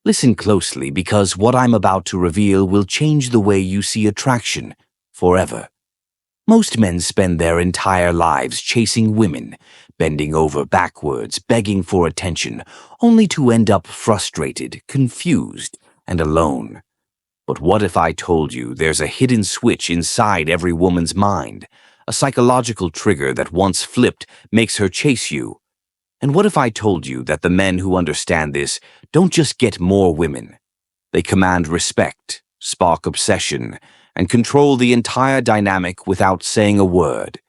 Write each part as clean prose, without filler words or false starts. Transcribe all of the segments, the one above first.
Listen closely because what I'm about to reveal will change the way you see attraction forever. Most men spend their entire lives chasing women, bending over backwards, begging for attention, only to end up frustrated, confused, and alone. But what if I told you there's a hidden switch inside every woman's mind, a psychological trigger that once flipped makes her chase you? And what if I told you that the men who understand this don't just get more women? They command respect, spark obsession, and control the entire dynamic without saying a word.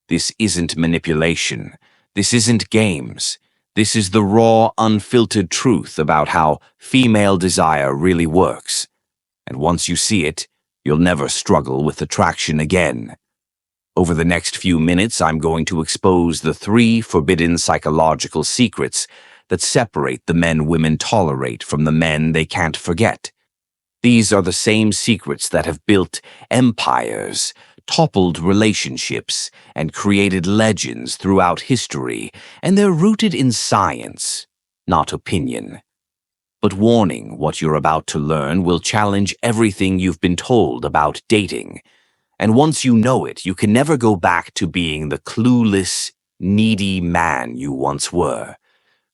This isn't manipulation. This isn't games. This is the raw, unfiltered truth about how female desire really works. And once you see it, you'll never struggle with attraction again. Over the next few minutes, I'm going to expose the 3 forbidden psychological secrets that separate the men women tolerate from the men they can't forget. These are the same secrets that have built empires, toppled relationships, and created legends throughout history, and they're rooted in science, not opinion. But warning, what you're about to learn will challenge everything you've been told about dating. And once you know it, you can never go back to being the clueless, needy man you once were.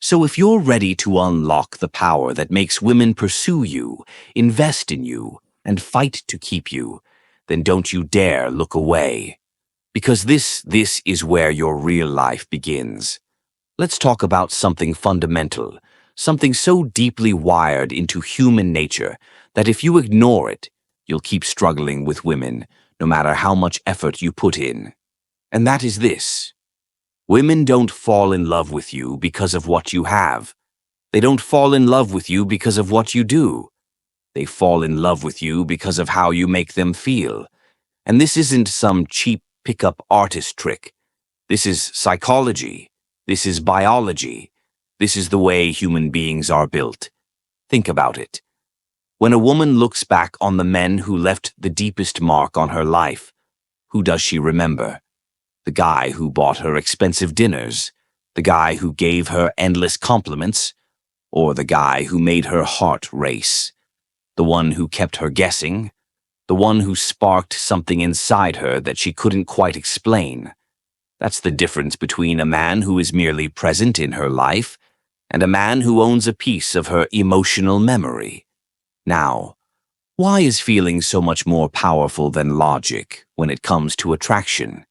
So if you're ready to unlock the power that makes women pursue you, invest in you, and fight to keep you, then don't you dare look away. Because this is where your real life begins. Let's talk about something fundamental, something so deeply wired into human nature that if you ignore it, you'll keep struggling with women, no matter how much effort you put in. And that is this. Women don't fall in love with you because of what you have. They don't fall in love with you because of what you do. They fall in love with you because of how you make them feel. And this isn't some cheap pickup artist trick. This is psychology. This is biology. This is the way human beings are built. Think about it. When a woman looks back on the men who left the deepest mark on her life, who does she remember? The guy who bought her expensive dinners? The guy who gave her endless compliments? Or the guy who made her heart race? The one who kept her guessing? The one who sparked something inside her that she couldn't quite explain? That's the difference between a man who is merely present in her life and a man who owns a piece of her emotional memory. Now, why is feeling so much more powerful than logic when it comes to attraction?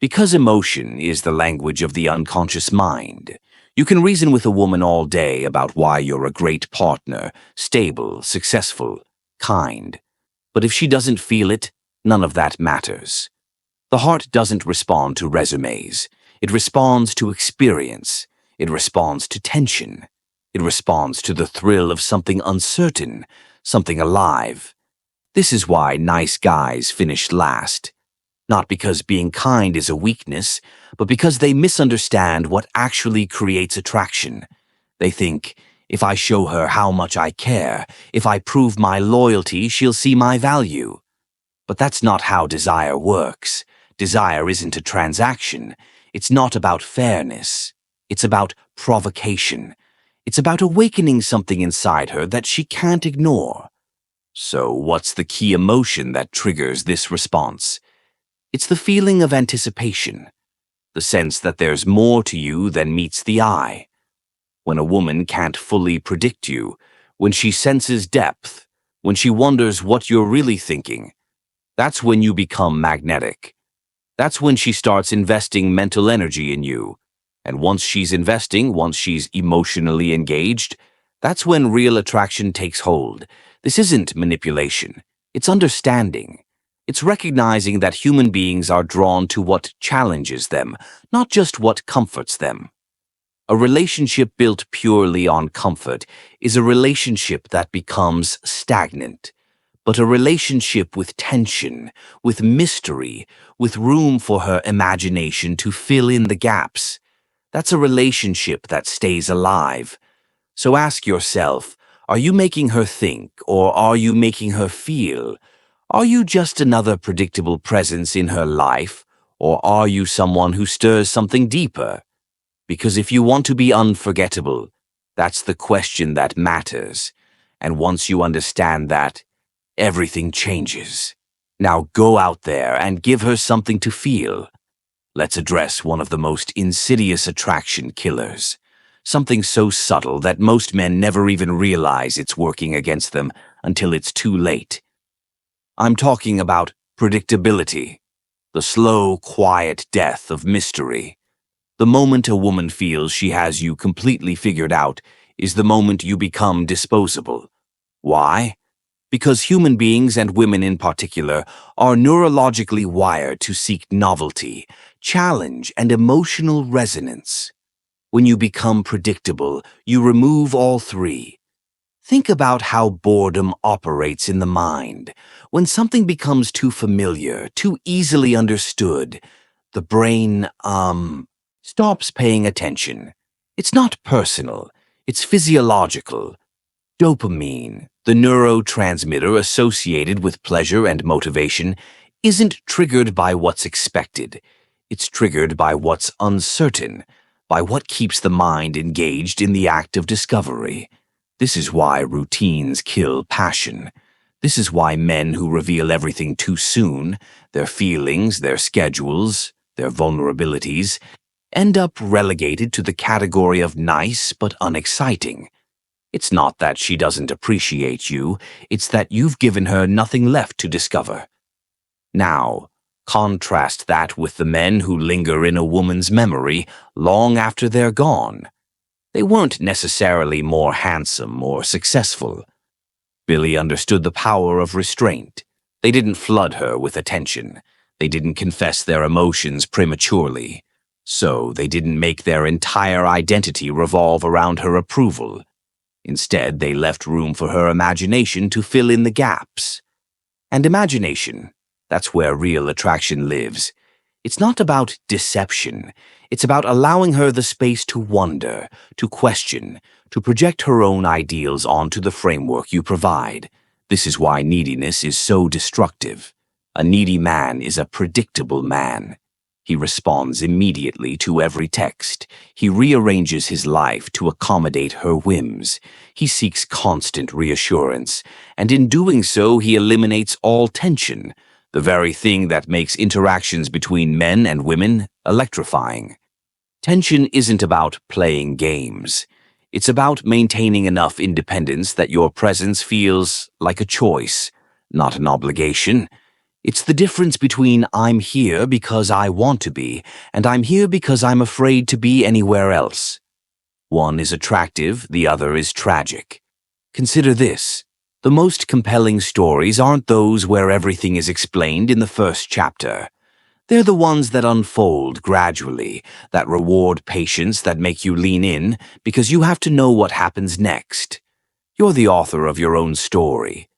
Because emotion is the language of the unconscious mind. You can reason with a woman all day about why you're a great partner, stable, successful, kind. But if she doesn't feel it, none of that matters. The heart doesn't respond to resumes. It responds to experience. It responds to tension. It responds to the thrill of something uncertain, something alive. This is why nice guys finish last. Not because being kind is a weakness, but because they misunderstand what actually creates attraction. They think, if I show her how much I care, if I prove my loyalty, she'll see my value. But that's not how desire works. Desire isn't a transaction. It's not about fairness. It's about provocation. It's about awakening something inside her that she can't ignore. So what's the key emotion that triggers this response? It's the feeling of anticipation, the sense that there's more to you than meets the eye. When a woman can't fully predict you, when she senses depth, when she wonders what you're really thinking, that's when you become magnetic. That's when she starts investing mental energy in you. And once she's investing, once she's emotionally engaged, that's when real attraction takes hold. This isn't manipulation. It's understanding. It's recognizing that human beings are drawn to what challenges them, not just what comforts them. A relationship built purely on comfort is a relationship that becomes stagnant. But a relationship with tension, with mystery, with room for her imagination to fill in the gaps, that's a relationship that stays alive. So ask yourself, are you making her think, or are you making her feel? Are you just another predictable presence in her life, or are you someone who stirs something deeper? Because if you want to be unforgettable, that's the question that matters. And once you understand that, everything changes. Now go out there and give her something to feel. Let's address one of the most insidious attraction killers. Something so subtle that most men never even realize it's working against them until it's too late. I'm talking about predictability, the slow, quiet death of mystery. The moment a woman feels she has you completely figured out is the moment you become disposable. Why? Because human beings, and women in particular, are neurologically wired to seek novelty, challenge, and emotional resonance. When you become predictable, you remove all three. Think about how boredom operates in the mind. When something becomes too familiar, too easily understood, the brain, stops paying attention. It's not personal, it's physiological. Dopamine, the neurotransmitter associated with pleasure and motivation, isn't triggered by what's expected. It's triggered by what's uncertain, by what keeps the mind engaged in the act of discovery. This is why routines kill passion. This is why men who reveal everything too soon, their feelings, their schedules, their vulnerabilities, end up relegated to the category of nice but unexciting. It's not that she doesn't appreciate you, it's that you've given her nothing left to discover. Now, contrast that with the men who linger in a woman's memory long after they're gone. They weren't necessarily more handsome or successful. Billy understood the power of restraint. They didn't flood her with attention. They didn't confess their emotions prematurely. So they didn't make their entire identity revolve around her approval. Instead, they left room for her imagination to fill in the gaps. And imagination, that's where real attraction lives. It's not about deception. It's about allowing her the space to wonder, to question, to project her own ideals onto the framework you provide. This is why neediness is so destructive. A needy man is a predictable man. He responds immediately to every text. He rearranges his life to accommodate her whims. He seeks constant reassurance, and in doing so, he eliminates all tension, the very thing that makes interactions between men and women electrifying. Tension isn't about playing games. It's about maintaining enough independence that your presence feels like a choice, not an obligation. It's the difference between I'm here because I want to be, and I'm here because I'm afraid to be anywhere else. One is attractive, the other is tragic. Consider this. The most compelling stories aren't those where everything is explained in the first chapter. They're the ones that unfold gradually, that reward patience, that make you lean in, because you have to know what happens next. You're the author of your own story.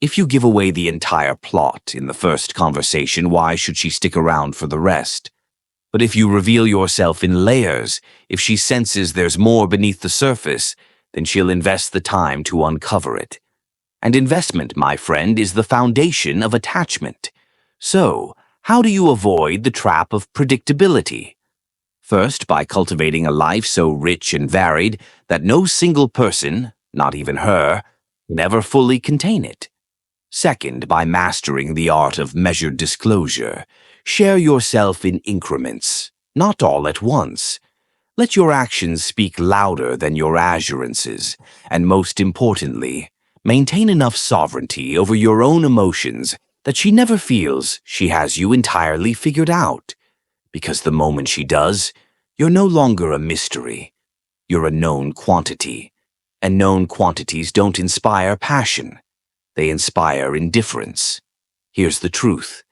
If you give away the entire plot in the first conversation, why should she stick around for the rest? But if you reveal yourself in layers, if she senses there's more beneath the surface, then she'll invest the time to uncover it. And investment, my friend, is the foundation of attachment. So, how do you avoid the trap of predictability? First, by cultivating a life so rich and varied that no single person, not even her, can ever fully contain it. Second, by mastering the art of measured disclosure. Share yourself in increments, not all at once. Let your actions speak louder than your assurances, and most importantly, maintain enough sovereignty over your own emotions that she never feels she has you entirely figured out. Because the moment she does, you're no longer a mystery. You're a known quantity, and known quantities don't inspire passion. They inspire indifference. Here's the truth.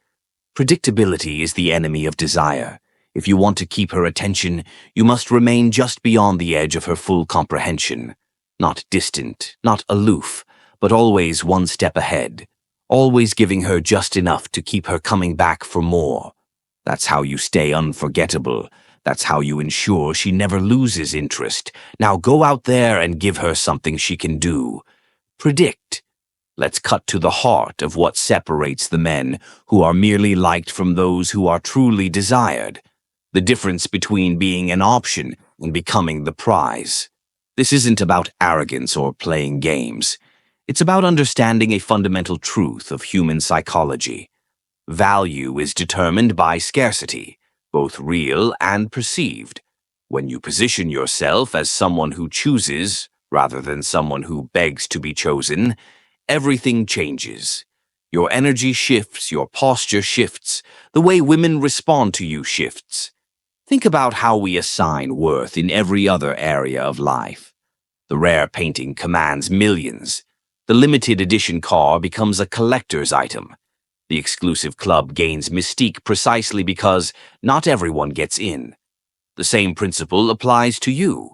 Predictability is the enemy of desire. If you want to keep her attention, you must remain just beyond the edge of her full comprehension. Not distant, not aloof, but always one step ahead. Always giving her just enough to keep her coming back for more. That's how you stay unforgettable. That's how you ensure she never loses interest. Now go out there and give her something she can do. Predict. Let's cut to the heart of what separates the men who are merely liked from those who are truly desired. The difference between being an option and becoming the prize. This isn't about arrogance or playing games. It's about understanding a fundamental truth of human psychology. Value is determined by scarcity, both real and perceived. When you position yourself as someone who chooses, rather than someone who begs to be chosen, everything changes. Your energy shifts, your posture shifts, the way women respond to you shifts. Think about how we assign worth in every other area of life. The rare painting commands millions. The limited edition car becomes a collector's item. The exclusive club gains mystique precisely because not everyone gets in. The same principle applies to you.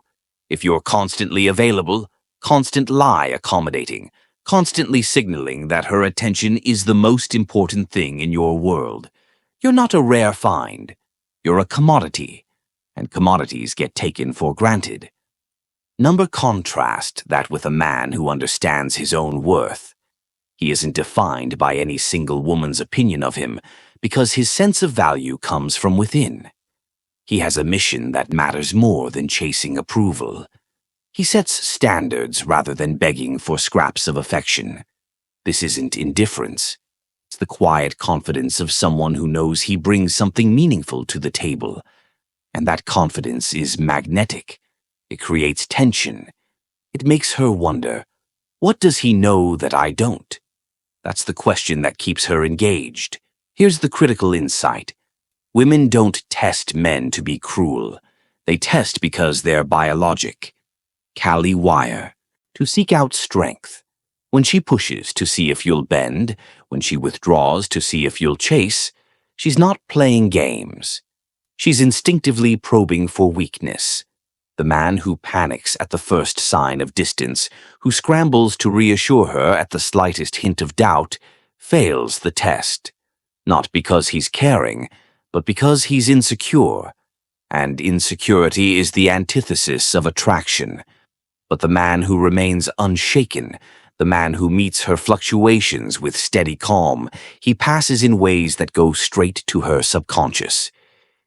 If you're constantly available, constantly accommodating, constantly signaling that her attention is the most important thing in your world, you're not a rare find. You're a commodity, and commodities get taken for granted. Contrast that with a man who understands his own worth. He isn't defined by any single woman's opinion of him because his sense of value comes from within. He has a mission that matters more than chasing approval. He sets standards rather than begging for scraps of affection. This isn't indifference. It's the quiet confidence of someone who knows he brings something meaningful to the table. And that confidence is magnetic. It creates tension. It makes her wonder, what does he know that I don't? That's the question that keeps her engaged. Here's the critical insight. Women don't test men to be cruel. They test because they're biologic. Callie Wire. To seek out strength. When she pushes to see if you'll bend, when she withdraws to see if you'll chase, she's not playing games. She's instinctively probing for weakness. The man who panics at the first sign of distance, who scrambles to reassure her at the slightest hint of doubt, fails the test. Not because he's caring, but because he's insecure. And insecurity is the antithesis of attraction. But the man who remains unshaken, the man who meets her fluctuations with steady calm, he passes in ways that go straight to her subconscious.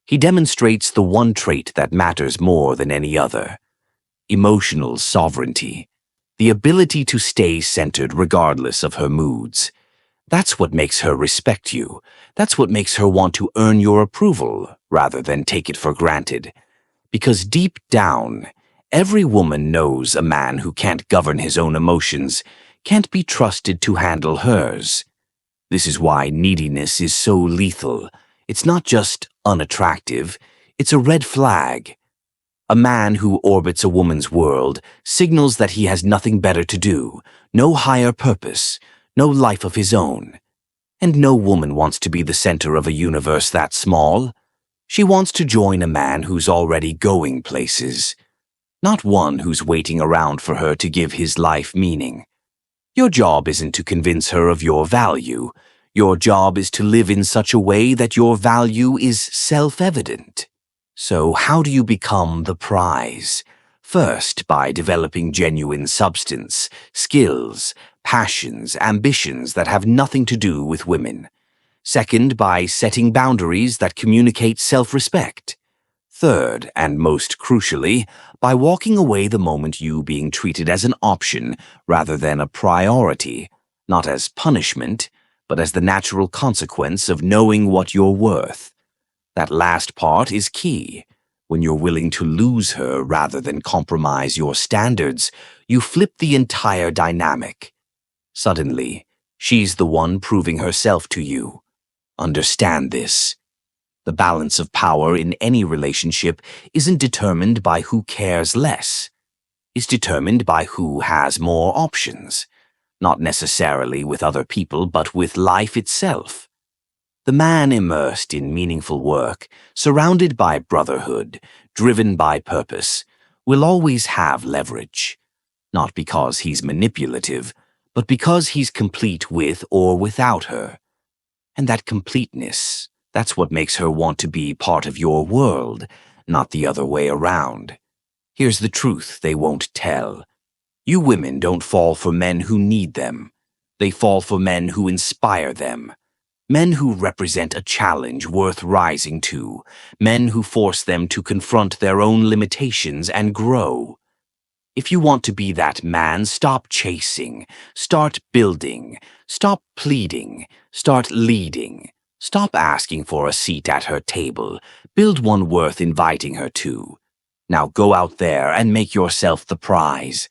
He demonstrates the one trait that matters more than any other: emotional sovereignty, the ability to stay centered regardless of her moods. That's what makes her respect you. That's what makes her want to earn your approval rather than take it for granted. Because deep down, every woman knows a man who can't govern his own emotions can't be trusted to handle hers. This is why neediness is so lethal. It's not just unattractive, it's a red flag. A man who orbits a woman's world signals that he has nothing better to do, no higher purpose, no life of his own. And no woman wants to be the center of a universe that small. She wants to join a man who's already going places, not one who's waiting around for her to give his life meaning. Your job isn't to convince her of your value. Your job is to live in such a way that your value is self-evident. So how do you become the prize? First, by developing genuine substance, skills, passions, ambitions that have nothing to do with women. Second, by setting boundaries that communicate self-respect. Third, and most crucially, by walking away the moment you being treated as an option rather than a priority, not as punishment, but as the natural consequence of knowing what you're worth. That last part is key. When you're willing to lose her rather than compromise your standards, you flip the entire dynamic. Suddenly, she's the one proving herself to you. Understand this. The balance of power in any relationship isn't determined by who cares less. It's determined by who has more options. Not necessarily with other people, but with life itself. The man immersed in meaningful work, surrounded by brotherhood, driven by purpose, will always have leverage. Not because he's manipulative, but because he's complete with or without her. And that completeness, that's what makes her want to be part of your world, not the other way around. Here's the truth they won't tell. You women don't fall for men who need them. They fall for men who inspire them. Men who represent a challenge worth rising to. Men who force them to confront their own limitations and grow. If you want to be that man, stop chasing. Start building. Stop pleading. Start leading. Stop asking for a seat at her table. Build one worth inviting her to. Now go out there and make yourself the prize.